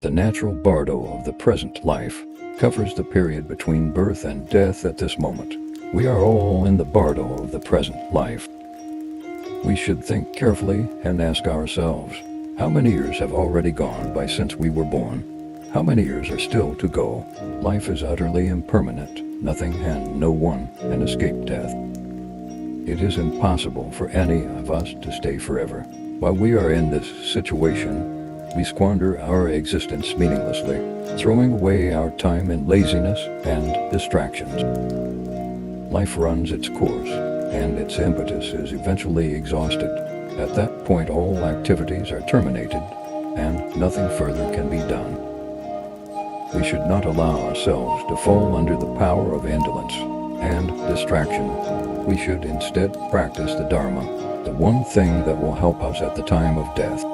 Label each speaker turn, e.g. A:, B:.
A: The natural Bardo of the present life covers the period between birth and death at this moment. We are all in the Bardo of the present life. We should think carefully and ask ourselves, how many years have already gone by since we were born? How many years are still to go? Life is utterly impermanent. Nothing and no one can escape death. It is impossible for any of us to stay forever. While we are in this situation, we squander our existence meaninglessly, throwing away our time in laziness and distractions. Life runs its course, and its impetus is eventually exhausted. At that point, all activities are terminated, and nothing further can be done. We should not allow ourselves to fall under the power of indolence and distraction. We should instead practice the Dharma, the one thing that will help us at the time of death.